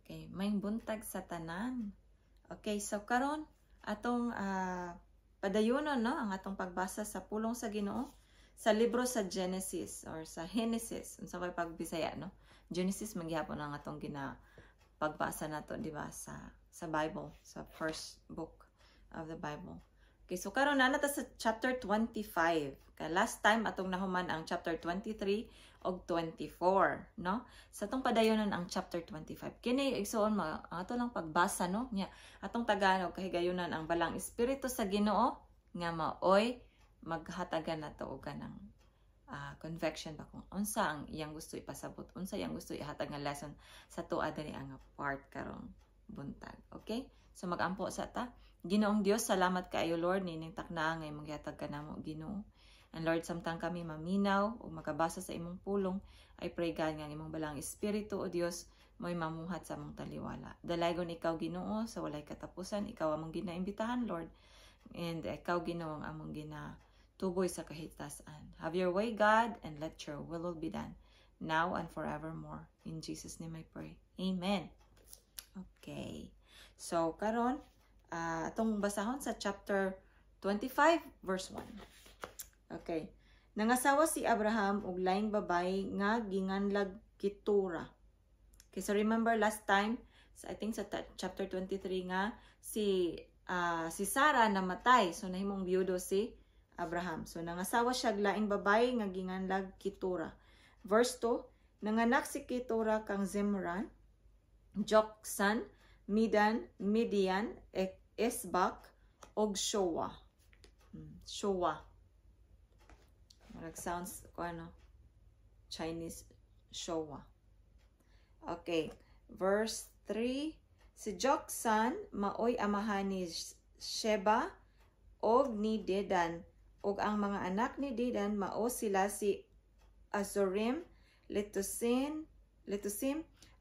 Okay, may buntag sa tanan. Okay, so karon atong padayunon no ang atong pagbasa sa pulong sa Ginoo sa libro sa Genesis or sa Genesis unsa kay pagbisaya no. Genesis magyapon ang atong pagbasa nato di ba sa Bible, sa first book of the Bible. Okay, so karon na ta sa chapter 25. Kay last time atong nahuman ang chapter 23 og 24, no? Sa atong padayonon ang chapter 25. Kini igsoon ato lang pagbasa no nya. Atong Tagalog kahigayunan ang balang espiritu sa Ginoo nga maoy maghatagan nato og kanang conviction ba kung unsa ang iyang gusto ipasabot, unsa iyang gusto ihatag nga lesson sa tuwa diri ang part karong buntag. Okay? So magampo sa ta. Ginoong Dios, salamat kaayo Lord nining takna nga imong gihatag kanamo Ginoo. And Lord, samtang kami maminaw o makabasa sa imong pulong, I pray God nga imong balang espiritu o Dios mo'y mamuhat sa among taliwala. Dalaygon ikaw Ginoo sa walay katapusan, ikaw among ginaimbitahan Lord. And ikaw Ginoo ang among ginatuboy sa kahitasan. Have your way God and let your will be done now and forevermore. In Jesus' name I pray. Amen. Okay. So karon atong basahon sa chapter 25 verse 1. Okay. Nangasawa si Abraham og laing babay nga ginganlag Ketura. Okay, so remember last time, I think sa chapter 23 nga si Sarah namatay. So nahimong biyudo si Abraham. So nangasawa siya og laing babay nga ginganlag Ketura. Verse 2, nanganak si Ketura kang Zimran, Joksan, Midian, Esbak, og Showa. Showa. Marag sounds ko Chinese Showa. Okay. Verse 3. Si Joksan maoy amahan ni Sheba og ni Dedan. Og ang mga anak ni Dedan mao sila si Azorim, Letusim,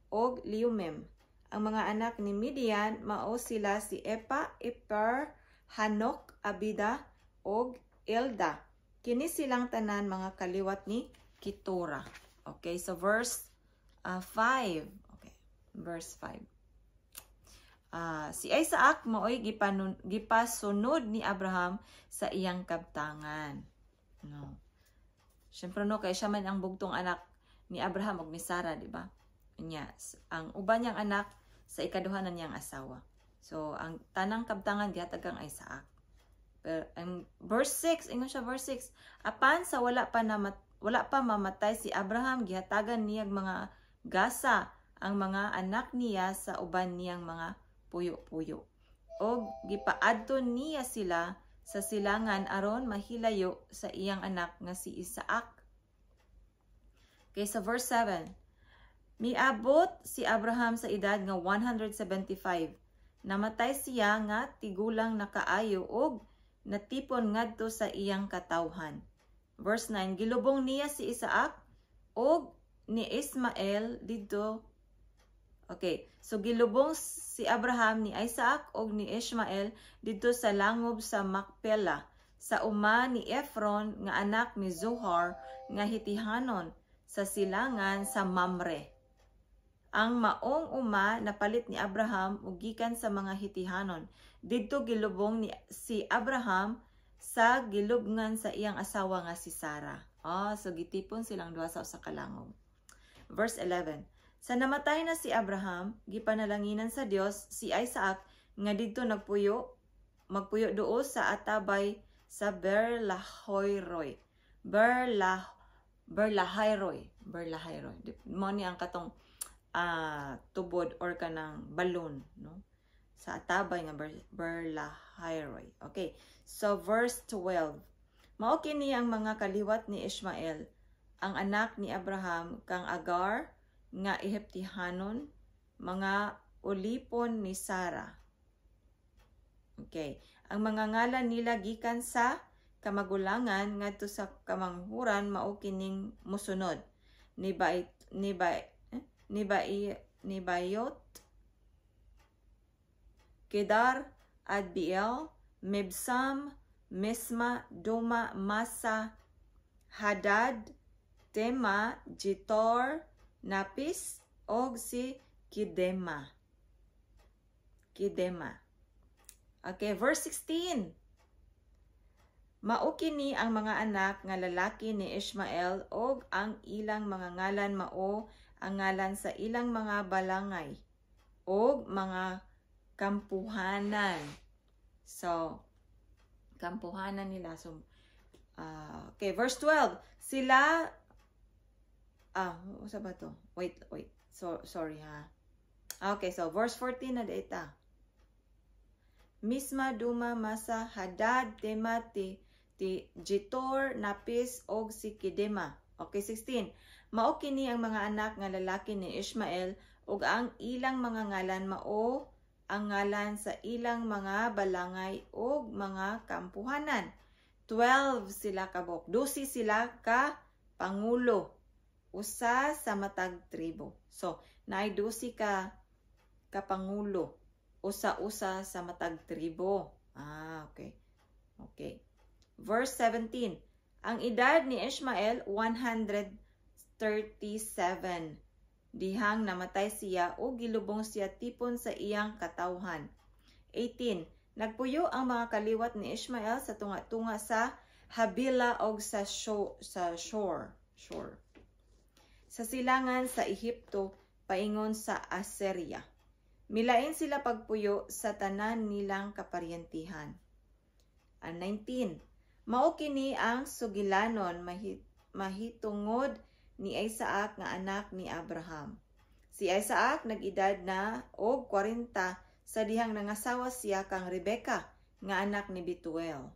og Liumim. Ang mga anak ni Midian mao sila si Epa, Iper, Hanok, Abida, og Elda. Kini silang tanan mga kaliwat ni Ketura. Okay, so verse 5. Okay, verse 5. Si Isaac maoy gipasunod ni Abraham sa iyang kabtangan. No. Syempre no kay siya man ang bugtong anak ni Abraham ug ni Sarah, di ba? Nya, ang uban niyang anak sa ikaduha na niyang asawa. So ang tanang kabtangan gihatag kang Isaac. Ang verse 6, ingon siya verse 6. Apan sa wala pa mamatay si Abraham, gihatagan niyag mga gasa ang mga anak niya sa uban niyang mga puyo-puyo. O gipaadto niya sila sa silangan aron mahilayo sa iyang anak nga si Isaac. Okay, sa verse 7. Miabot si Abraham sa edad nga 175. Namatay siya nga tigulang nakaayo og natipon ngadto sa iyang katawhan. Verse 9, gilubong niya si Isaac og ni Ismael didto. Okay, so gilubong si Abraham ni Isaac og ni Ismael didto sa langob sa Macpela sa uma ni Ephron nga anak ni Zohar nga Hitihanon sa silangan sa Mamre. Ang maong uma napalit ni Abraham ug gikan sa mga Hitihanon. Didto gilubong ni si Abraham sa gilubngan sa iyang asawa nga si Sarah. So gitipon silang duha sa usa ka langob. Verse 11. Sa namatay na si Abraham, gipanalanginan sa Dios si Isaac nga didto magpuyo duo sa atabay sa Berlahairoy. Mo ni ang katong tubod or kanang balloon, no? Sa atabay nga Berlahairoy. Okay. So verse 12. Mao kini ang mga kaliwat ni Ismael, ang anak ni Abraham kang Agar nga Ehiptihanon, mga ulipon ni Sarah. Okay. Ang mga ngalan nila gikan sa kamagulangan ngadto sa kamanghuran mao kining mosunod. Nebayot, Kedar, Adbiel, Mibsam, Misma, Duma, Masa, Hadad, Tema, Jitor, Napis, og si Kidema. Kidema. Okay, verse 16. Mao kini ang mga anak nga lalaki ni Ishmael og ang ilang mga ngalan mao ang ngalan sa ilang mga balangay og mga kampuhanan. So, kampuhanan nila. So, okay, verse 12. Sila, sa ba to? Wait. So, sorry ha. Okay, so verse 14 na data. Misma duma masa Hadad temati ti Jitor napis og si Kidema. Okay, 16. Mao kini ang mga anak nga lalaki ni Ishmael ug ang ilang mga ngalan mao ang ngalan sa ilang mga balangay ug mga kampuhanan. 12 sila kabok. 12 sila ka pangulo. Usa sa matag tribo. So, naay 12 ka pangulo. Usa-usa sa matag tribo. Okay. Okay. Verse 17. Ang edad ni Ishmael, 137. Dihang namatay siya o gilubong siya tipon sa iyang katawhan. 18. Nagpuyo ang mga kaliwat ni Ishmael sa tunga-tunga sa Habila o sa shore. Sa silangan sa Ehipto, paingon sa Assyria. Milain sila pagpuyo sa tanan nilang kaparyentihan. 19. Mao kini ang sugilanon mahitungod ni Isaac nga anak ni Abraham. Si Isaac nag-edad na og 40 sa dihang nangasawa siya kang Rebecca nga anak ni Betuel.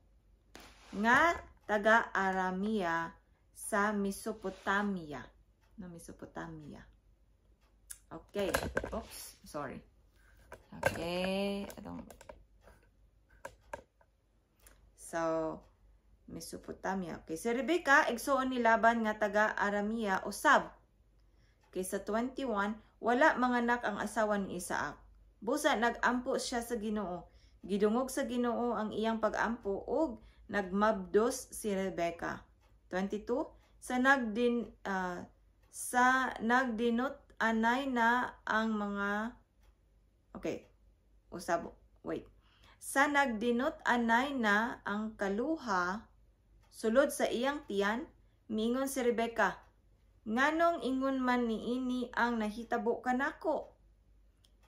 Nga taga Aramea sa Mesopotamia. Mesopotamia. Okay. Oops, sorry. Okay. So, Mesopotamia. Okay, si Rebecca, igsuon ni Laban nga taga Aramea usab. Okay, sa 21, wala manganak ang asawa ni Isaac. Busa nagampo siya sa Ginoo. Gidungog sa Ginoo ang iyang pag-ampo ug nagmabdos si Rebecca. 22, sa nagdinot anay na ang mga Sa nagdinot anay na ang kaluha sulod sa iyang tiyan, miingon si Rebecca, nganong ingon man niini ang nahitabo kanako?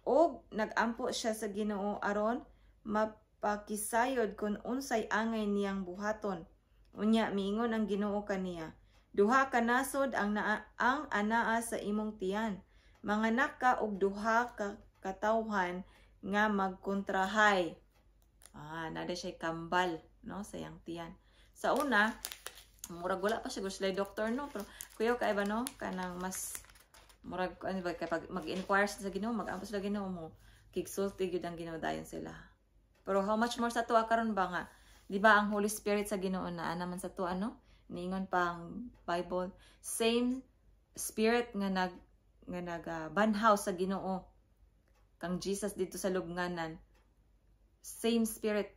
Og nagampo siya sa Ginoo aron mapakisayod kung unsay angay niyang buhaton. Unya miingon ang Ginoo kaniya, duha ka nasod ang anaa sa imong tiyan. Manganak ka og duha ka katawhan nga magkontrahay. Nada siya kambal, no, sa iyang tiyan. Sa una, murag wala pa siya gusto doktor, no, pero kuya kay ba, no, kanang mas murag kapag mag-inquire sa Ginoo, mag-ampo sa Ginoo mo, kigsulti gyud ang Ginoo dayon sila. Pero how much more sa tuwa karon ba nga, di ba ang Holy Spirit sa Ginoo na naman sa tuwa, no, niingon pang Bible, same spirit nga banhaw sa Ginoo kang Jesus dito sa lubnganan, same spirit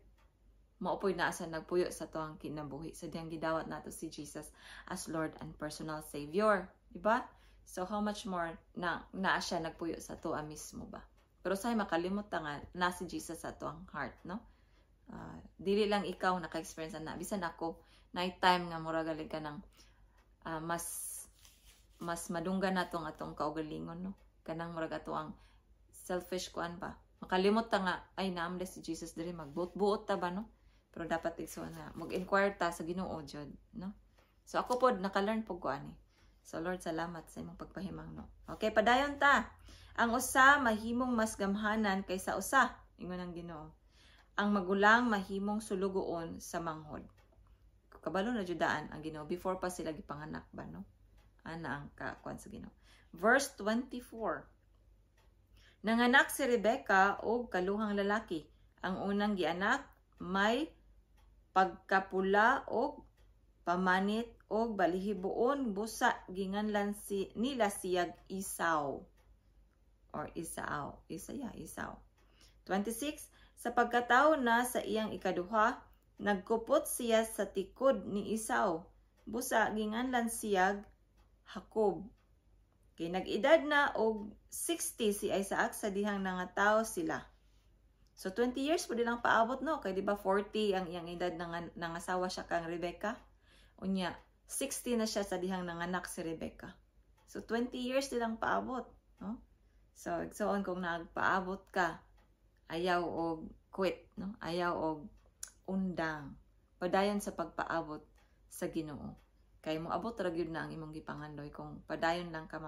maupoy na asa nagpuyo sa tuang kinabuhi. Sa diyang gidawat nato si Jesus as Lord and personal Savior. Diba? So, how much more na siya nagpuyo sa tuwa mismo ba? Pero sa'yo makalimot nga na si Jesus sa tuang heart, no? Dili lang ikaw naka-experience na. Bisan ako, night time nga muragalig ka ng mas madunggan na atong kaugalingon, no? Kanang murag ato ang selfish kuan ba? Makalimot nga, ay naamda si Jesus diri magbuot-buot ta ba, no? Pero dapat igso na mag-inquire ta sa Ginoo jud, no? So ako pod naka-learn pug ko ani. So Lord, salamat sa imong pagpahimang, no. Okay, padayon ta. Ang usa mahimong mas gamhanan kaysa usa, ingon ang Ginoo. Ang magulang mahimong sulugoon sa manghod. Kabalo na judaan ang Ginoo before pa sila gipanganak ba, no? Ana ang kakuan sa Ginoo. Verse 24. Nanganak si Rebecca og kaluhang lalaki. Ang unang gianak may pagkapula og pamanit og balihibuon busa ginganlan nila siyag Esau or Esau. 26. Sa pagkataon na sa iyang ikaduha, nagkupot siya sa tikod ni Esau. Busa ginganlan siyag Jacob. Kay nag-edad na og 60 si Isaac sa dihang nangataw sila. So 20 years po lang paabot no, kay di ba 40 ang iyang edad nang asawa siya kang Rebecca. Unya 60 na siya sa dihang nanganak si Rebecca. So 20 years nilang paabot, no? So igsoon kung nagpaabot ka, ayaw og quit, no? Ayaw og undang. Padayon sa pagpaabot sa Ginoo. Kay mo abot ra gyud na ang imong gipangandoy kung padayon lang ka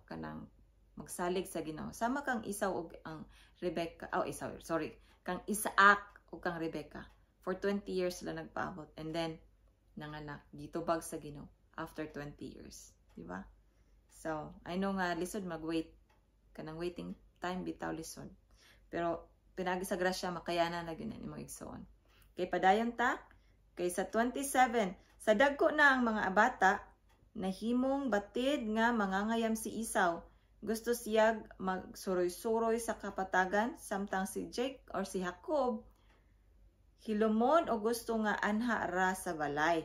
kanang magsalig sa Ginoo. Sama kang Isaw og ang Rebecca, kang Isaac o kang Rebecca. For 20 years sila nagpaabot. And then, nanganak, gitubag sa Ginoo after 20 years. Diba? So, I know nga, lisod mag-wait. Kanang waiting time, bitaw lisod. Pero, pinagi sa grasya, makayanan na yun mo igsoon. Kay padayon ta, kay sa 27, sa dagko na ang mga bata, nahimong batid nga mangangayam si Isaw. Gusto siya magsuroy-suroy sa kapatagan, samtang si Jake or si Jacob, hilumon o gusto nga anha ra sa balay.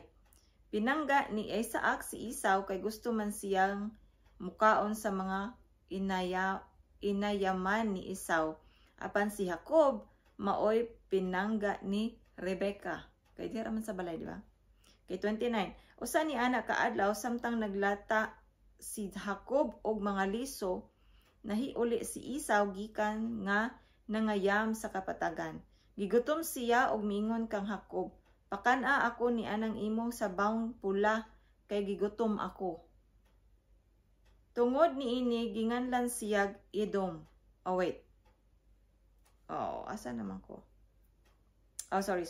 Pinangga ni Isaac si Isaw kay gusto man siyang mukaon sa mga inayaman ni Isaw. Apan si Jacob, maoy pinangga ni Rebecca. Kay di ra man sa balay, di ba? Kay 29, usa ni ana kaadlaw samtang naglata si Jacob og mga liso, nahiuli si Isaw gikan nga nangayam sa kapatagan. Gigutom siya og miingon kang Jacob, "Pakan-a ako ni anang imong sabawng pula kay gigutom ako." Tungod niini ginganlan siya Edom. Oh wait. Oh, asa naman ko? Oh, sorry.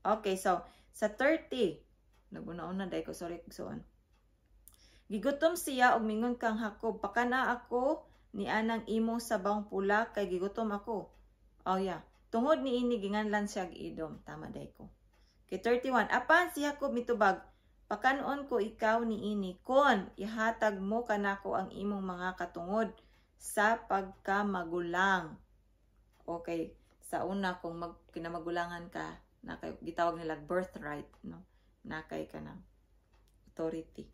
Okay, so sa 30, naguna-una dai ko, sorry kugsoon. Gigutom siya og mingon kang Jacob, "Pakana ako ni anang imong sabawng pula kay gigutom ako." Oh yeah. Tungod niini ginganlan siya Edom. Tama day ko. Kay 31, apan si Jacob mitubag, "Pakanon ko ikaw niini kon ihatag mo kanako ang imong mga katungod sa pagkamagulang." Okay, sa una kung kinamagulangan ka, nakay gitawag nila birthright, no? Nakay ka ng authority.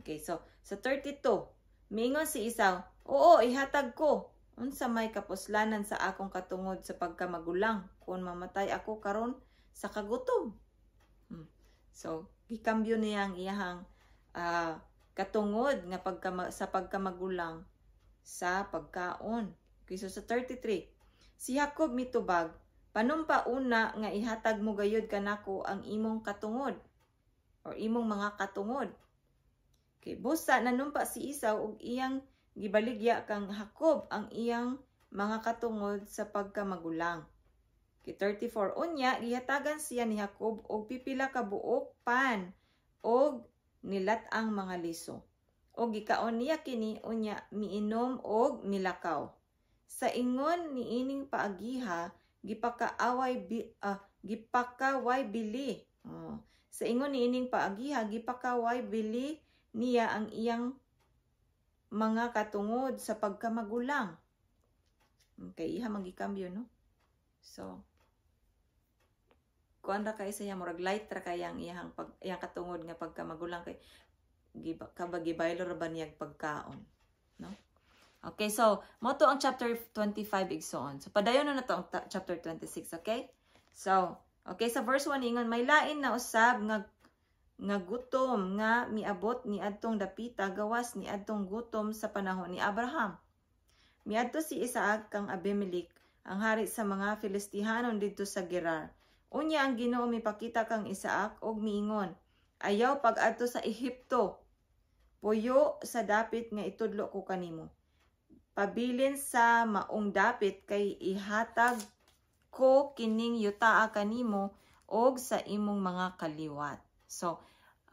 Okay, so sa 32, miingon si Isaw, "Oo, ihatag ko. Unsa may kapuslanan sa akong katungod sa pagkamagulang kung mamatay ako karon sa kagutom." So, gikambyo niya ang iyahang katungod nga sa pagkamagulang sa pagkaon. Okay, so sa 33, si Jacob mitubag, "Panumpa una nga ihatag mo gayud kanako ang imong katungod or imong mga katungod." Okay, busa nanumpa si Isaw og iyang gibaligya kang Jacob ang iyang mga katungod sa pagkamagulang. Okay, 34, unya gihatagan siya ni Jacob og pipila ka buok pan og nilat-ang mga liso. Og gikaon niya kini unya miinom og milakaw. Sa ingon niining paagiha gipakaway bili. Sa ingon niining paagiha gipakaway bili niya ang iyang mga katungod sa pagkamagulang. Okay, iha magikambyo, no? So, kuan ra kay siya murag light ra kay ang iyang katungod nga pagkamagulang kay gibaylo ra ba niyag pagkaon, no? Okay, so mo to ang chapter 25 igsoon. So padayon na to ang chapter 26, okay? So, okay, sa verse 1 ingon, "May lain na usab nga gutom nga miabot ni adtong dapita gawas ni adtong gutom sa panahon ni Abraham. Miadto si Isaac kang Abimelech, ang hari sa mga Filistihanon didto sa Gerar. Unya ang Ginoo mipakita kang Isaac og miingon, ayaw pag-adto sa Ehipto. Puyo sa dapit nga itudlo ko kanimo. Pabilin sa maong dapit kay ihatag ko kining yutaa kanimo og sa imong mga kaliwat." So,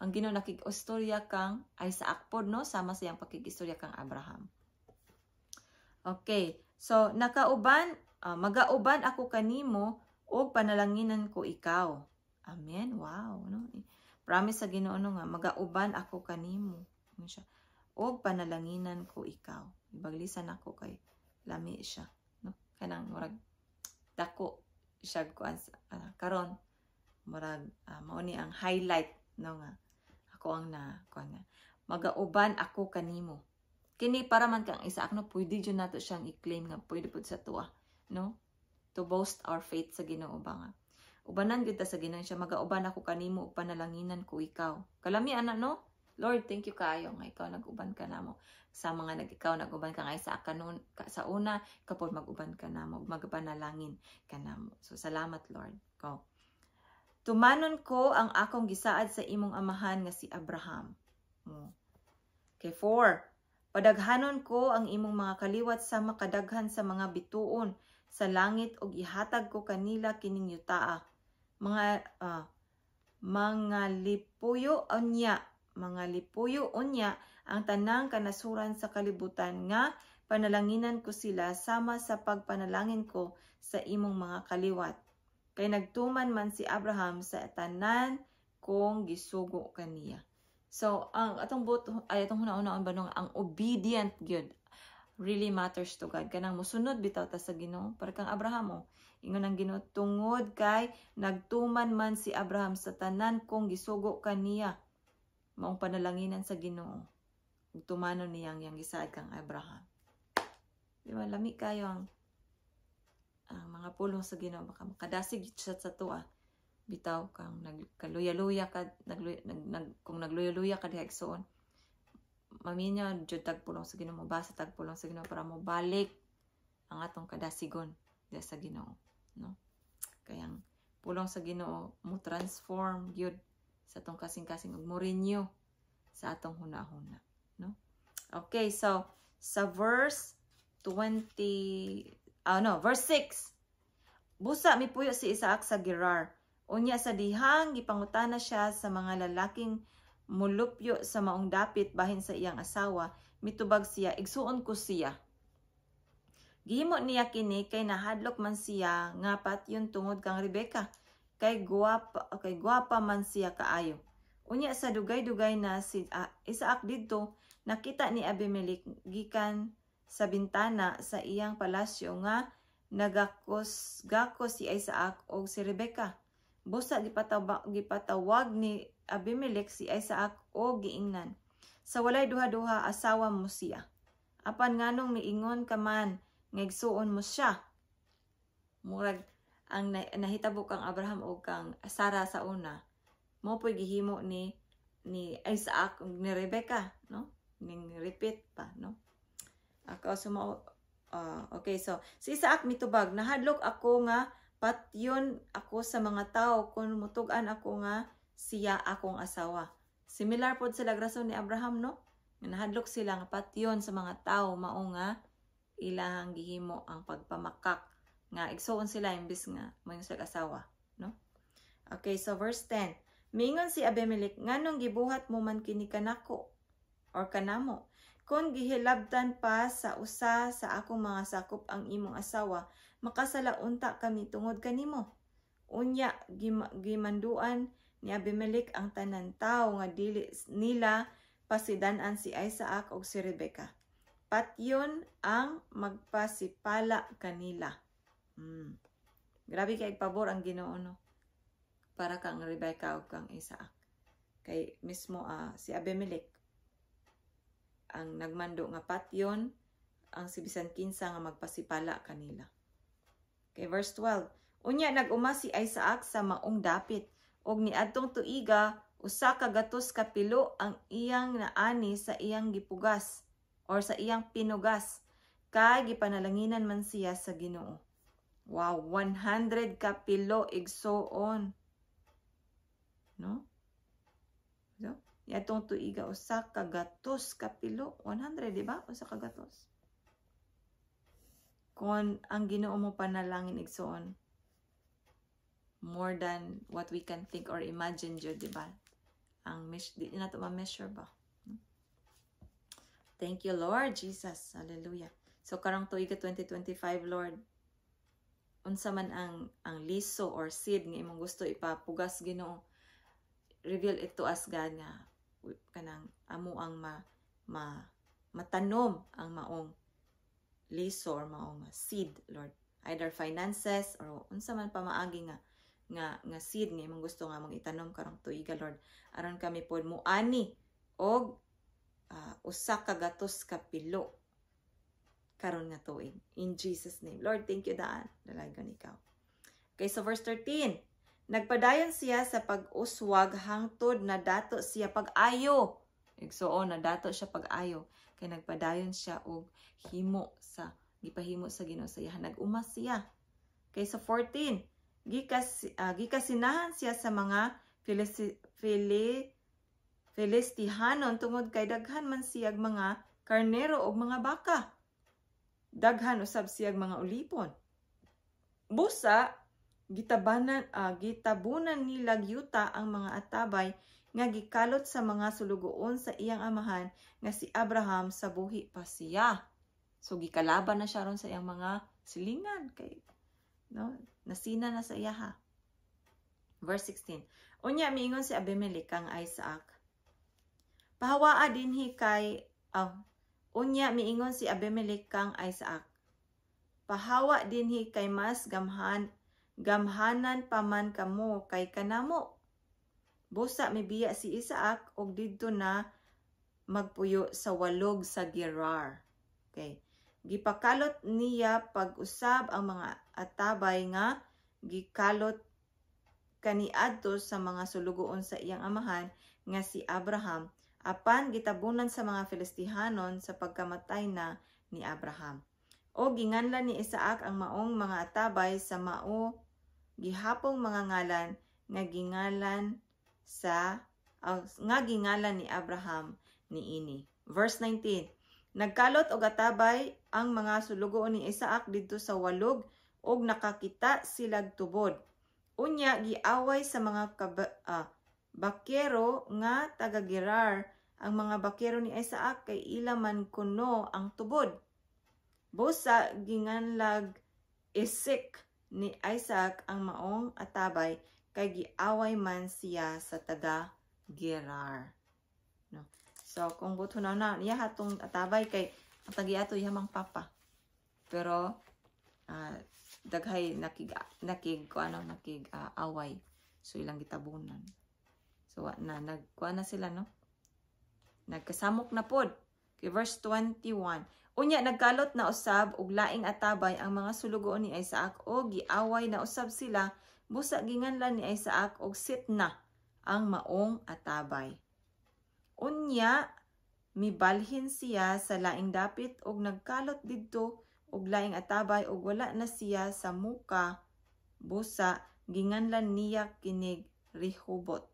ang Ginoo nakig-istorya kang Isaac pod, no? Sama siyang pakig-istorya kang Abraham. Okay, so magauban ako kanimo og panalanginan ko ikaw. Amen. Wow, no? Promise sa Ginoo nga magauban ako kanimo. Ano siya? Og panalanginan ko ikaw. Ibaglisan ako kay lami siya, no? Kanang murag dako siya kuan karon murag mao ni ang highlight, no nga ako ang na kuan nga magauban ako kanimo. Kini para man kang Isaac, no, pwede dyan nato siyang i-claim nga pwede po sa tuwa, no? To boast our faith sa Ginoo ba nga. Ubanan kita sa Ginoo siya, magauban ako kanimo ug panalanginan ko ikaw. Kalami ana, no? Lord, thank you kayo nga ikaw nag-uban ka namo. Sa mga ikaw nag-uban ka nga Isaac kanon sa una, kapod mag-uban ka namo ug magpanalangin ka namo. So salamat Lord. Ko. Tumanon ko ang akong gisaad sa imong amahan nga si Abraham. Okay, 4. Padaghanon ko ang imong mga kaliwat sa makadaghan sa mga bituon sa langit ug ihatag ko kanila kining yutaa. Mga lipuyo unya ang tanang kanasuran sa kalibutan nga panalanginan ko sila sama sa pagpanalangin ko sa imong mga kaliwat. Kay nagtuman man si Abraham sa tanan kong gisugo kaniya. So, ang atong hunaon banong ang obedient gyud really matters to God. Kanang musunod bitaw ta sa Ginoo para kang Abraham ingon ang Ginoo tungod kay nagtuman man si Abraham sa tanan kong gisugo kaniya. Maong panalanginan sa Ginoo. Ug tumanon niyang yang gisaad kang Abraham. Di ba lami kayo ang mga pulong sa Ginoo baka makadasig sa tuwa. Bitaw kang nagkaluya-luya ka kung nagluya-luya ka diha igsoon maminya jud tagpulong sa Ginoo, mabasa tagpulong sa Ginoo para mo balik ang atong kadasigon diha sa Ginoo, no? Kayang pulong sa Ginoo mo transform gyud sa atong kasing-kasing ug mo renew sa atong hunahuna, no? Okay, so sa verse 6 busa mipuyo si Isaac sa Gerar. Unya sa dihang gipangutana siya sa mga lalaking mulupyo sa maong dapit bahin sa iyang asawa, mitubag siya, igsuon ko siya. Gihimo niya kini kay nahadlok man siya nga patyon tungod kang Rebecca, kay guwapa man siya kaayo. Unya sa dugay-dugay na si Isaac didto, nakita ni Abimelech gikan sa bintana sa iyang palasyo nga nagakos si Isaac og si Rebecca. Busa gipatawag ni Abimelech si Isaac o giingnan. Sa walay duha-duha asawa mo siya. Apan nganong miingon ka man ngigsuon mo siya. Murag ang nahitabo kang Abraham o kang Sarah sa una. Mo po'y gihimo ni Isaac ni Rebecca, no? Ning repeat pa, no? Ako okay, so si Isaac mitubag, nahadlok ako nga patyon ako sa mga tao kung mutugan ako nga siya akong asawa. Similar pod sa lagrason ni Abraham, no? Nahadlok sila nga patyon sa mga tao mao nga ilang gihimo ang pagpamakak nga igsuon sila imbis nga mayon sila asawa, no? Okay, so verse 10. Mingon si Abimelech, nganong gibuhat mo man kini kanako or kanamo? Kung gihilabtan pa sa usa sa akong mga sakop ang imong asawa, makasalaunta kami tungod kanimo. Unya gimanduan ni Abimelech ang tanan tao nga dili nila pasidan-an si Isaac og si Rebecca. Patyon ang magpasipala kanila. Grabe kay pabor ang Ginoo, no? Para kang Rebecca o kang Isaac. Kay mismo si Abimelech ang nagmando nga patyon ang si bisan kinsa nga magpasipala kanila. Okay, verse 12. Unya nag-uma si Isaac sa maong dapit og niadtong tuiga usa ka gatos ka pilo ang iyang naani sa iyang gipugas or sa iyang pinugas kay gipanalanginan man siya sa Ginoo. Wow, 100 ka pilo igsoon. No? So, yatong tuiga usa ka gatos ka pilo, 100, di ba? Usa ka gatos. Kung ang Ginoo mo panalangin igsoon, more than what we can think or imagine jud, di ba? Ang di na to ma-measure ba? Thank you, Lord Jesus. Hallelujah. So karong tuiga 2025, Lord, unsa man ang liso or seed nga imong gusto ipapugas Ginoo, reveal it to us, God, nga kanang amo ang matanom ang maong liso or maong seed, Lord. Either finances or unsa man pa maagi nga seed nga imong gusto nga mong itanom karong tuiga, Lord. Aron kami pod muani og usa ka gatos ka pilo karon nga tuig. In Jesus name. Lord, thank you daan. Dalagan ikaw. Okay, so verse 13. Nagpadayon siya sa pag-uswag hangtod na dato siya pag-ayo. Igsuon na dato siya pag-ayo. Kay nagpadayon siya og gipahimo sa Ginoo sa iya. Nag-umas siya. Okay, so 14. Gikasinahan siya sa mga Filistihanon tungod kay daghan man siyag mga karnero o mga baka. Daghan usab siyag mga ulipon. Busa, gitabunan nila yuta ang mga atabay nga gikalot sa mga sulugoon sa iyang amahan nga si Abraham sa buhi pa siya. So gikalaban na siya ron sa iyang mga silingan kay nasina na sa iya ha. Verse 16. Unya miingon si Abimelech kang Isaac. Pahawaa dinhi kay unya miingon si Abimelech kang Isaac. Pahawa dinhi kay mas gamhanan paman kamo kay kanamo. Busa mibiya si Isaac og didto na magpuyo sa walog sa Gerar. Okay. Gipakalot niya pag-usab ang mga atabay nga gikalot kaniadto sa mga sulugoon sa iyang amahan nga si Abraham apan gitabunan sa mga Filistihanon sa pagkamatay na ni Abraham. O ginganlan ni Isaac ang maong mga atabay sa mao gihapong mga ngalan nga gingalan ni Abraham niini. Verse 19. Nagkalot og atabay ang mga sulugoon ni Isaac didto sa walog og nakakita silag tubod. Unya giaway sa mga bakero nga taga Gerar ang mga bakero ni Isaac kay ila man kuno ang tubod. Busa ginganlag isik ni Isaac ang maong atabay kay giaway man siya sa taga Gerar. No. So kung buto na iya hatong atabay kay ang tagiato iya mang papa. Pero daghay away. So ilang gitabunan. So nagkuha na sila no. Nagkasamok na pod. Okay, verse 21. Unya nagkalot na usab og laing atabay ang mga sulugoon ni Isaac o giaway na usab sila busa ginganlan ni Isaac og Sitna ang maong atabay. Unya mibalhin siya sa laing dapit og nagkalot didto og laing atabay og wala na siya sa muka busa ginganlan niya kinig Rehobot.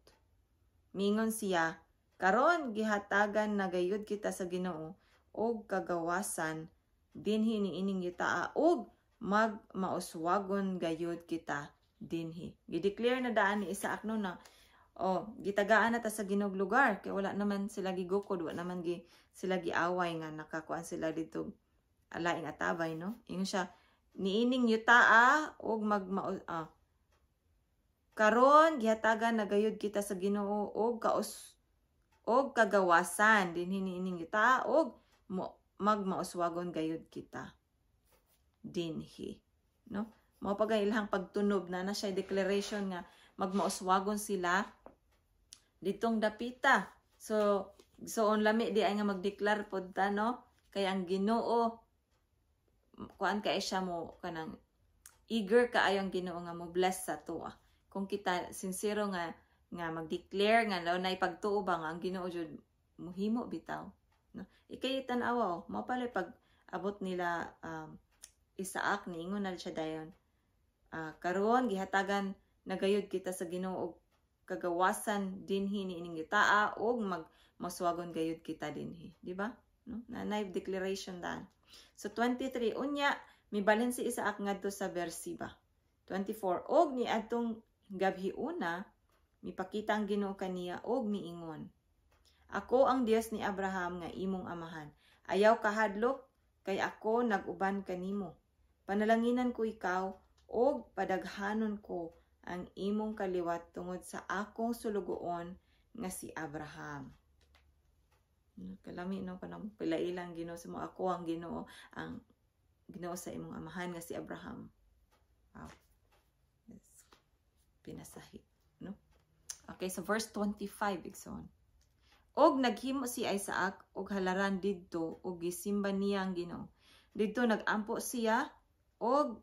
Mingon siya, karon gihatagan na gayud kita sa Ginoo og kagawasan dinhi niining yutaa og mauswagon gayud kita dinhi. Gideclare na daan ni Isaac no na gitagaan na ta sa Ginog lugar kay wala naman sila gigukod, wala naman sila giaway nga nakakuan sila dito alaing atabay no. Ingon siya niining yutaa og karon gihatagan na gayud kita sa Ginoo og kagawasan dinhi niining yutaa og mauswagon gayud kita dinhi no. Mao pa ilahang pagtunob na siya declaration nga magmauswagon sila ditong dapita. So on lami di ay nga magdeklar pod ta no kay ang Ginoo kuan kay siya mo kanang eager kaayo ang Ginoo nga mo bless sa tuwa. Kung kita sincero nga magdeclare nga launay pagtuo ba nga ang Ginoo jud muhimo bitaw no. Ikay tan-awa mao pala pag abot nila Isaac niingon na siya dayon karon gihatagan nagayod kita sa Ginoo og kagawasan dinhi niining yutaa og maswagon gayud kita dinhi, di ba? No? Nanay declaration daan. So 23 unya mibalhin si Isaac ngadto sa Beersheba. 24 og ni adtong gabhiuna mipakita ang Ginoo kaniya og miingon, ako ang Dios ni Abraham nga imong amahan. Ayaw kahadlok kay ako nag-uban kanimo. Panalanginan ko ikaw og padaghanon ko ang imong kaliwat tungod sa akong sulugoon nga si Abraham. Kalami no kanang pilailang Ginoo sa mo, ako ang Ginoo sa imong amahan nga si Abraham. Wow. Pinasahi, no? Okay, so verse 25 igsoon. Og naghimo si Isaac og halaran didto og gisimba niya ang Ginoo. Didto nagampo siya og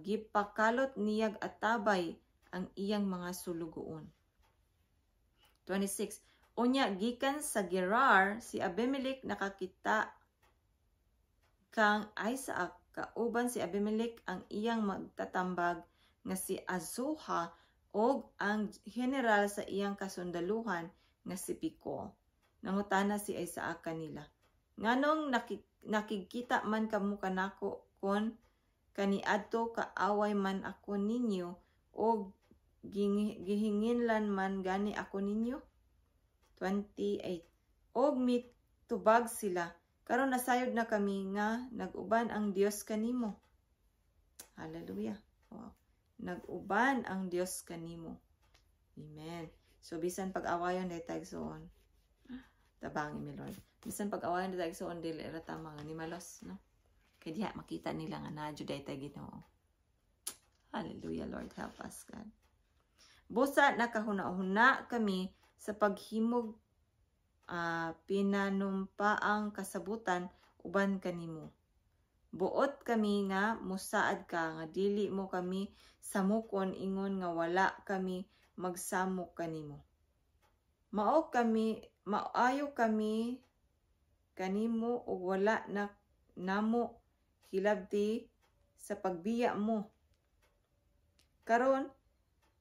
gipakalot niyag atabay ang iyang mga sulugoon. 26. Unya gikan sa Gerar si Abimelech nakakita kang Isaac kauban si Abimelech ang iyang magtatambag nga si Azuha og ang general sa iyang kasundaluhan nga si Pico. Nangutana si Isaac kanila, nganong nakikita man kamo kanako kon kaniadto kaaway man ako ninyo o gihinginlan man gani ako ninyo? 28. Og mitubag sila, karon nasayod na kami nga nag-uban ang Dios kanimo. Hallelujah. Wow. Nag-uban ang Dios kanimo. Amen. So bisan pag-awayon dahil tagsoon. Tabangin mi Lord. Bisan pag-awayon dahil tagsoon dili ra tama nga ni malos, no? Kaya diha makita nila nga na Juday tayo Ginoo. Hallelujah, Lord. Help us, God. Busa nakahuna-huna kami sa paghimog pinanumpaang kasabutan uban kanimo. Buot kami nga musaad ka nga dili mo kami samukon ingon nga wala kami magsamok kanimo. Maayo kami kanimo ug wala na namo hilabti sa pagbiya mo. Karon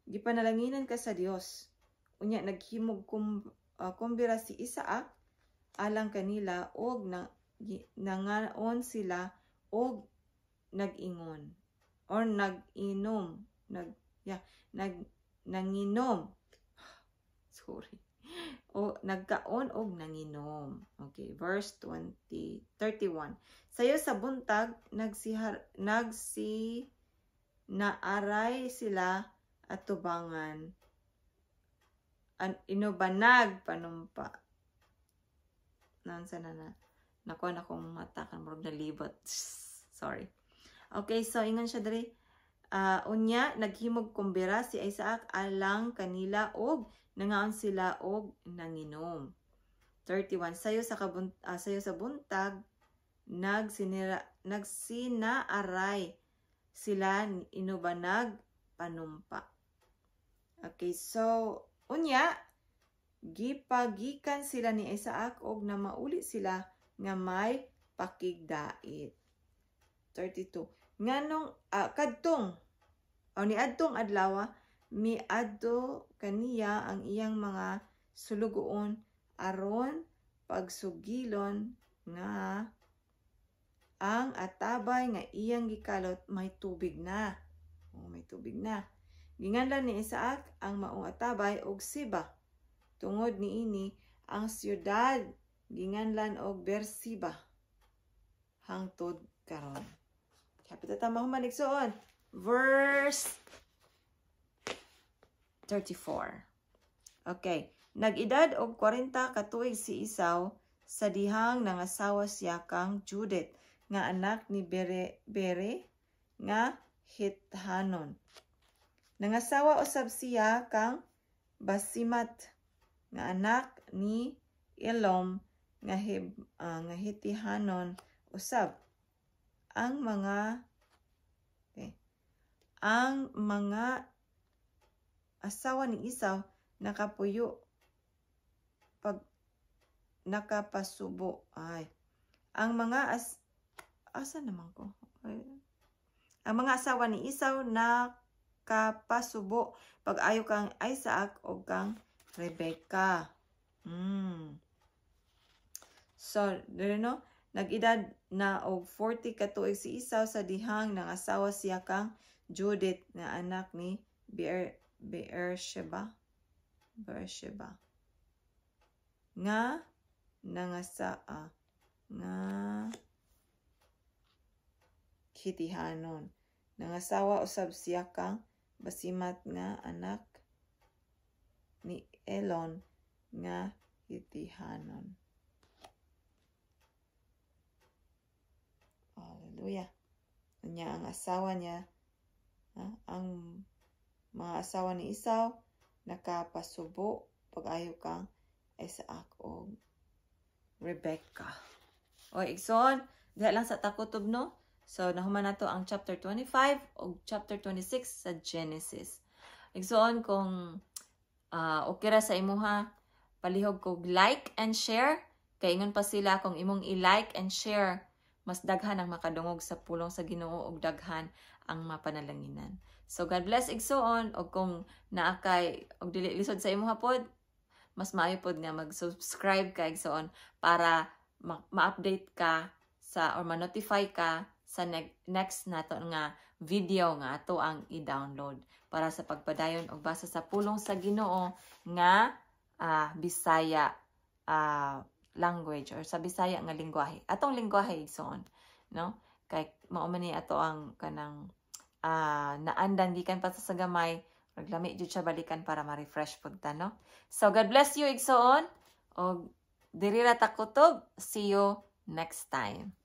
gipanalanginan ka sa Dios. Unya naghimog kumbira si Isaac alang kanila og nangaon sila og nag-ingon or nag-inom nanginom. Sorry. O nagkaon og nanginom. Okay, verse 31. Sayo sa buntag naaray sila at tubangan inubanag panumpa. Nansa na nakuha na kong mata kan murag nalibot. Sorry. Okay, so ingon siya diri. Unya naghimog kumbira si Isaac alang kanila og nangaon sila og nanginom. 31. Sayo sa buntag nagsinaaray sila inubanag panumpa. Okay, so unya gipagikan sila ni Isaac og na mauli sila nga may pakigdait. 32. Nganong kadtong niadtong adlaw miadto kaniya ang iyang mga sulugoon aron pagsugilon nga ang atabay nga iyang gikalot may tubig na. May tubig na. Ginganlan ni Isaac ang maong atabay og Siba. Tungod niini ang siyudad ginganlan og Beersheba hangtod karon. Kapita tama humaligsoon. Verse 34. Okay. Nag-edad og 40 ka tuig si Esau sa dihang nangasawa siya kang Judith nga anak ni Bere nga Hithanon. Nangasawa usab siya kang Basimat nga anak ni Elom nga Hithanon usab. Ang mga asawa ni Esau nakapuyo pag nakapasubo ang mga asa naman ko ang mga asawa ni Esau nakapasubo pag ayo kang Isaac o kang Rebecca. So no, nag-edad na og 40 ka tuig si Esau sa dihang nangasawa siya kang Judith nga anak ni Beersheba nga nangasaa nga Hithanon. Nangasawa usab siya kang Basimat nga anak ni Elon nga Hithanon. Hallelujah. Kanya ang asawa niya, ang mga asawa ni Esau nakapasubo pag-ayo kang Isaac o Rebecca. O igsoon, diha lang sa takutob no. So nahuman nato ang chapter 25 o chapter 26 sa Genesis. Igsoon kung okay ra sa imuha, palihog kog like and share. Kay ingon pa sila kung imong i-like and share, mas daghan ang makadungog sa pulong sa Ginoo ug daghan ang mapanalanginan. So God bless igsoon, og kung naa kay og dili lisod sa imuha pod, mas maayo pod nga mag-subscribe ka igsoon para ma-update ka sa or ma-notify ka sa next nato nga video nga ato ang i-download para sa pagpadayon og basa sa pulong sa Ginoo nga Bisaya language or sa Bisaya nga lingwahe. Atong lingwahe igsoon, no? Kay mao man ni ato ang kanang naandan gikan pa sa gamay, maglami jud siya balikan para ma-refresh pud ta, no? So God bless you igsoon og diri ra ta kutob. See you next time.